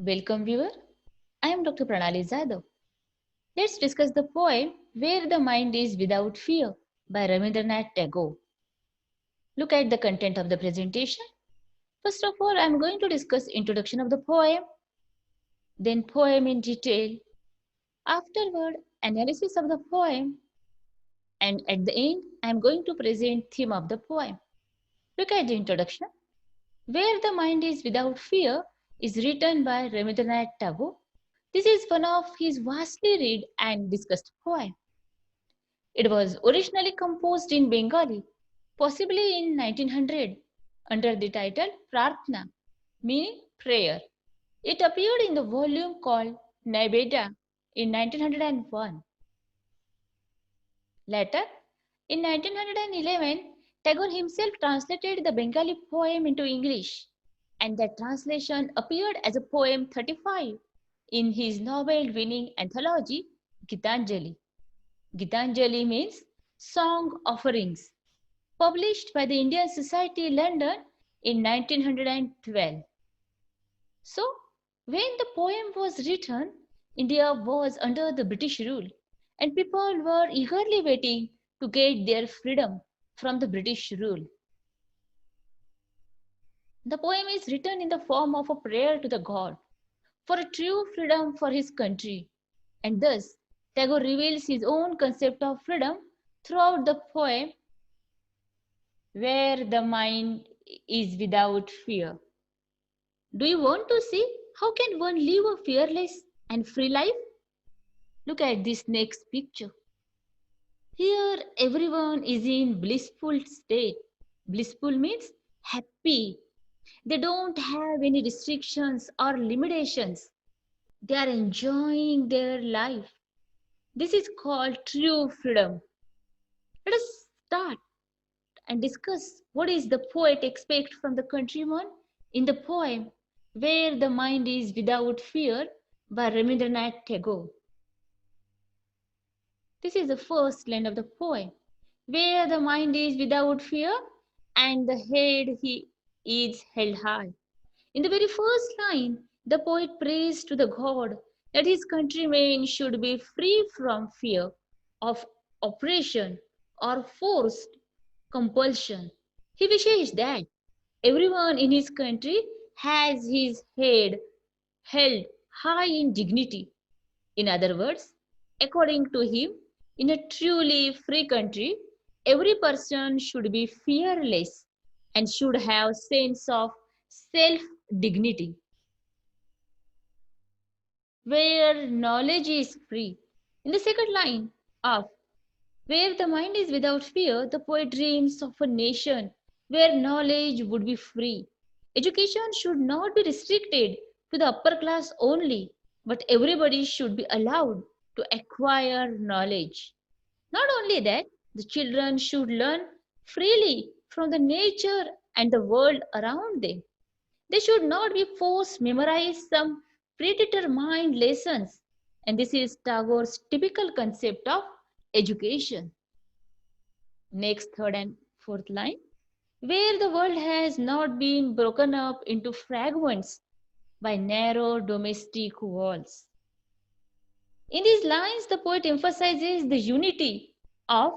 Welcome viewer, I am Dr. Pranali Zadav. Let's discuss the poem Where the Mind is Without Fear by Rabindranath Tagore. Look at the content of the presentation. First of all, I am going to discuss introduction of the poem, then poem in detail, afterward analysis of the poem, and at the end I am going to present theme of the poem. Look at the introduction. Where the Mind is Without Fear is written by Rabindranath Tagore. This is one of his vastly read and discussed poems. It was originally composed in Bengali, possibly in 1900, under the title Prarthna, meaning prayer. It appeared in the volume called Naiveda in 1901. Later, in 1911, Tagore himself translated the Bengali poem into English, and that translation appeared as a poem 35 in his Nobel-winning anthology Gitanjali. Gitanjali means Song Offerings, published by the Indian Society London in 1912. So, when the poem was written, India was under the British rule, and people were eagerly waiting to get their freedom from the British rule. The poem is written in the form of a prayer to the God for a true freedom for his country, and thus Tagore reveals his own concept of freedom throughout the poem, where the mind is without fear. Do you want to see how can one live a fearless and free life? Look at this next picture. Here everyone is in blissful state. Blissful means happy. They don't have any restrictions or limitations. They are enjoying their life. This is called true freedom. Let us start and discuss what is the poet expect from the countryman in the poem Where the Mind is Without Fear by Rabindranath Tagore. This is the first line of the poem. Where the mind is without fear and the head he is held high. In the very first line, the poet prays to the God that his countrymen should be free from fear of oppression or forced compulsion. He wishes that everyone in his country has his head held high in dignity. In other words, according to him, in a truly free country, every person should be fearless and should have sense of self dignity, where knowledge is free. In the second line of Where the Mind is Without Fear, the poet dreams of a nation where knowledge would be free. Education should not be restricted to the upper class only, but everybody should be allowed to acquire knowledge. Not only that, the children should learn freely from the nature and the world around them. They should not be forced to memorize some predetermined lessons. And this is Tagore's typical concept of education. Next, third and fourth line. Where the world has not been broken up into fragments by narrow domestic walls. In these lines, the poet emphasizes the unity of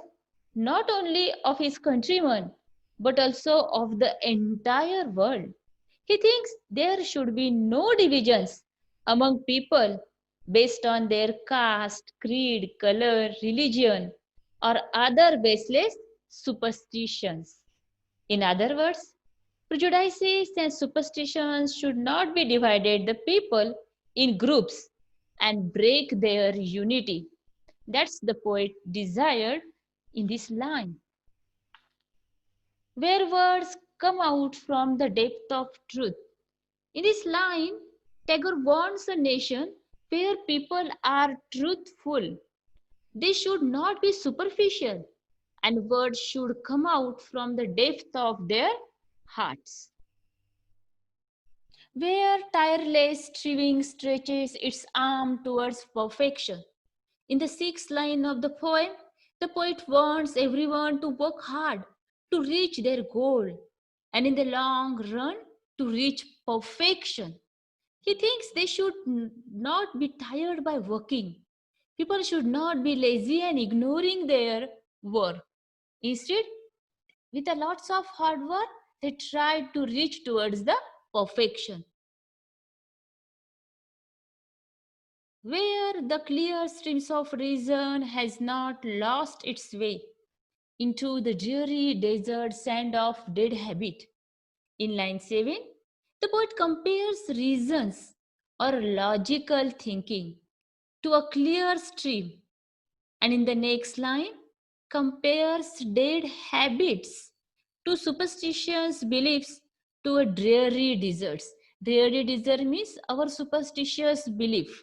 not only of his countrymen but also of the entire world. He thinks there should be no divisions among people based on their caste, creed, color, religion, or other baseless superstitions. In other words, prejudices and superstitions should not be divided the people in groups and break their unity. That's the poet desired in this line. Where words come out from the depth of truth. In this line, Tagore wants a nation where people are truthful. They should not be superficial, and words should come out from the depth of their hearts. Where tireless striving stretches its arm towards perfection. In the sixth line of the poem, the poet wants everyone to work hard to reach their goal and in the long run to reach perfection. He thinks they should not be tired by working. People should not be lazy and ignoring their work. Instead, with a lots of hard work, they try to reach towards the perfection. Where the clear streams of reason has not lost its way into the dreary desert sand of dead habit. In line 7, the poet compares reasons or logical thinking to a clear stream, and in the next line, compares dead habits to superstitious beliefs to a dreary desert. Dreary desert means our superstitious belief.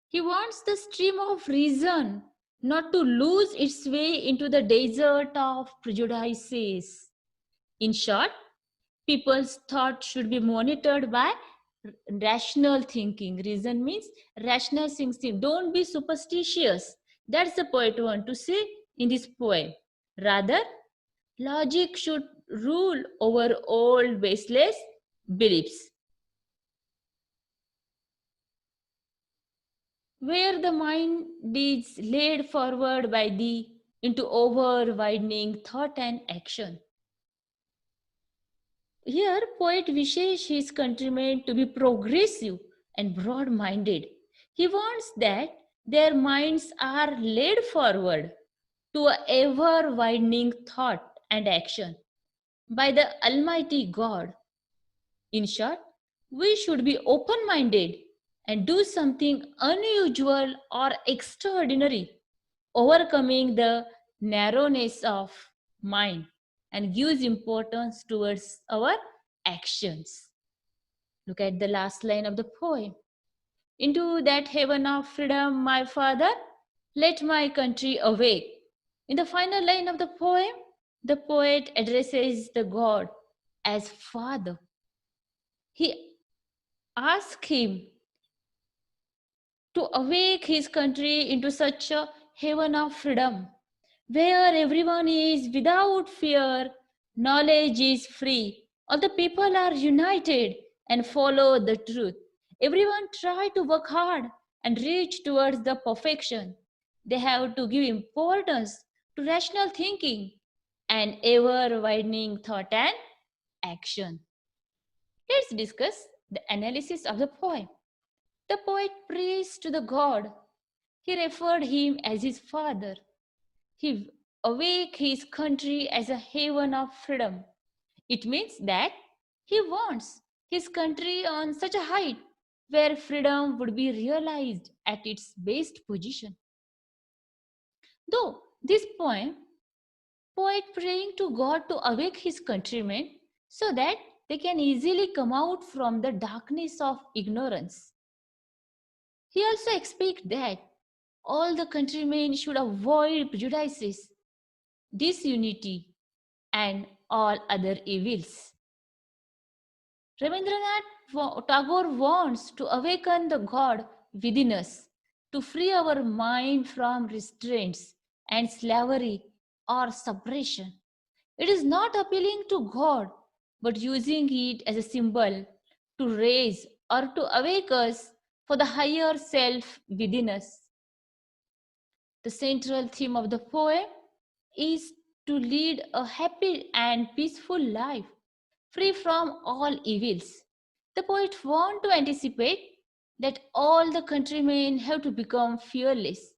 He wants the stream of reason not to lose its way into the desert of prejudices. In short, people's thought should be monitored by rational thinking. Reason means rational thinking. Don't be superstitious. That's the poet want to say in this poem. Rather, logic should rule over old baseless beliefs. Where the mind is led forward by thee into over widening thought and action. Here, poet wishes his countrymen to be progressive and broad minded. He wants that their minds are led forward to a ever widening thought and action by the Almighty God. In short, we should be open minded and do something unusual or extraordinary, overcoming the narrowness of mind and gives importance towards our actions. Look at the last line of the poem. Into that heaven of freedom, my father, let my country awake. In the final line of the poem, the poet addresses the God as Father. He asks him to awake his country into such a heaven of freedom where everyone is without fear, knowledge is free, all the people are united and follow the truth. Everyone try to work hard and reach towards the perfection. They have to give importance to rational thinking and ever widening thought and action. Let's discuss the analysis of the poem. The poet prays to the God. He referred him as his father. He awake his country as a haven of freedom. It means that he wants his country on such a height where freedom would be realized at its best position. Though this poem, poet praying to God to awake his countrymen so that they can easily come out from the darkness of ignorance. He also expects that all the countrymen should avoid prejudices, disunity, and all other evils. Rabindranath Tagore wants to awaken the God within us, to free our mind from restraints and slavery or suppression. It is not appealing to God, but using it as a symbol to raise or to awake us for the higher self within us. The central theme of the poem is to lead a happy and peaceful life, free from all evils. The poet wants to anticipate that all the countrymen have to become fearless,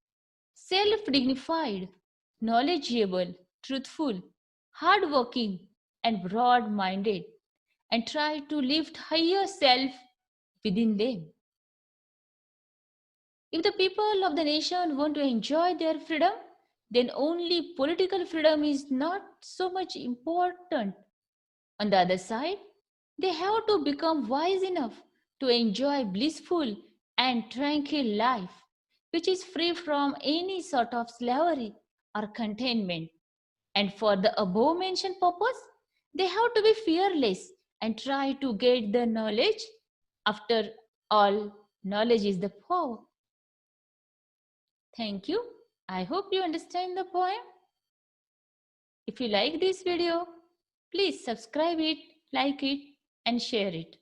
self dignified, knowledgeable, truthful, hardworking, and broad minded, and try to lift higher self within them. If the people of the nation want to enjoy their freedom, then only political freedom is not so much important. On the other side, they have to become wise enough to enjoy blissful and tranquil life, which is free from any sort of slavery or containment. And for the above mentioned purpose, they have to be fearless and try to get the knowledge. After all, knowledge is the power. Thank you. I hope you understand the poem. If you like this video, please subscribe it, like it, and share it.